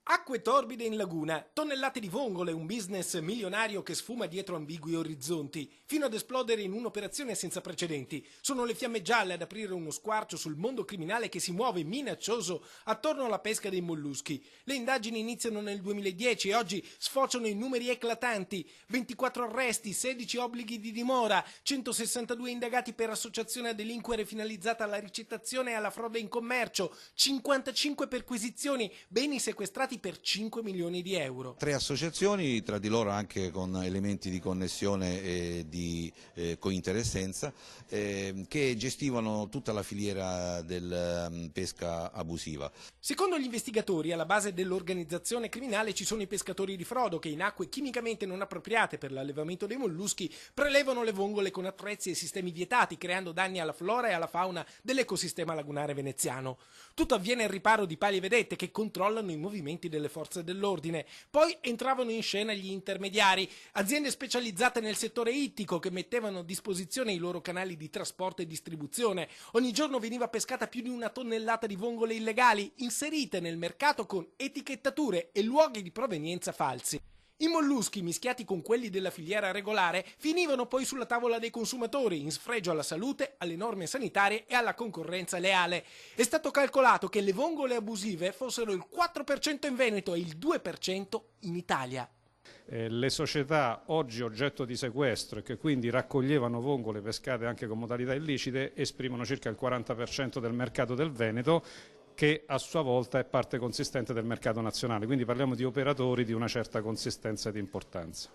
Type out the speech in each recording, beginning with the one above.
Acque torbide in laguna, tonnellate di vongole, un business milionario che sfuma dietro ambigui orizzonti, fino ad esplodere in un'operazione senza precedenti. Sono le fiamme gialle ad aprire uno squarcio sul mondo criminale che si muove minaccioso attorno alla pesca dei molluschi. Le indagini iniziano nel 2010 e oggi sfociano in numeri eclatanti: 24 arresti, 16 obblighi di dimora, 162 indagati per associazione a delinquere finalizzata alla ricettazione e alla frode in commercio, 55 perquisizioni, beni sequestrati per 5 milioni di euro. 3 associazioni, tra di loro anche con elementi di connessione e di cointeressenza, che gestivano tutta la filiera della pesca abusiva. Secondo gli investigatori, alla base dell'organizzazione criminale ci sono i pescatori di frodo che in acque chimicamente non appropriate per l'allevamento dei molluschi prelevano le vongole con attrezzi e sistemi vietati, creando danni alla flora e alla fauna dell'ecosistema lagunare veneziano. Tutto avviene al riparo di pali e vedette che controllano i movimenti delle forze dell'ordine. Poi entravano in scena gli intermediari, aziende specializzate nel settore ittico che mettevano a disposizione i loro canali di trasporto e distribuzione. Ogni giorno veniva pescata più di 1 tonnellata di vongole illegali, inserite nel mercato con etichettature e luoghi di provenienza falsi. I molluschi, mischiati con quelli della filiera regolare, finivano poi sulla tavola dei consumatori, in sfregio alla salute, alle norme sanitarie e alla concorrenza leale. È stato calcolato che le vongole abusive fossero il 4% in Veneto e il 2% in Italia. Le società oggi oggetto di sequestro e che quindi raccoglievano vongole pescate anche con modalità illecite esprimono circa il 40% del mercato del Veneto, che a sua volta è parte consistente del mercato nazionale, quindi parliamo di operatori di una certa consistenza e di importanza.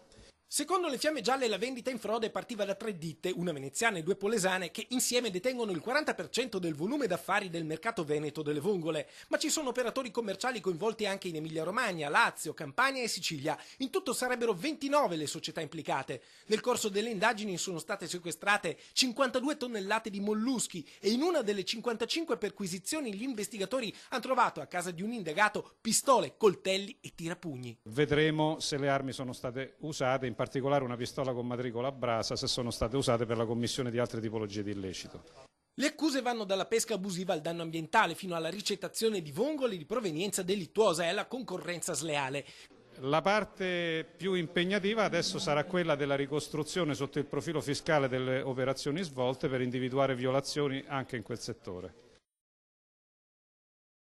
Secondo le fiamme gialle la vendita in frode partiva da 3 ditte, una veneziana e 2 polesane, che insieme detengono il 40% del volume d'affari del mercato veneto delle vongole. Ma ci sono operatori commerciali coinvolti anche in Emilia-Romagna, Lazio, Campania e Sicilia. In tutto sarebbero 29 le società implicate. Nel corso delle indagini sono state sequestrate 52 tonnellate di molluschi e in una delle 55 perquisizioni gli investigatori hanno trovato a casa di un indagato pistole, coltelli e tirapugni. Vedremo se le armi sono state usate, in particolare una pistola con matricola a brasa, se sono state usate per la commissione di altre tipologie di illecito. Le accuse vanno dalla pesca abusiva al danno ambientale fino alla ricettazione di vongole di provenienza delittuosa e alla concorrenza sleale. La parte più impegnativa adesso sarà quella della ricostruzione sotto il profilo fiscale delle operazioni svolte per individuare violazioni anche in quel settore.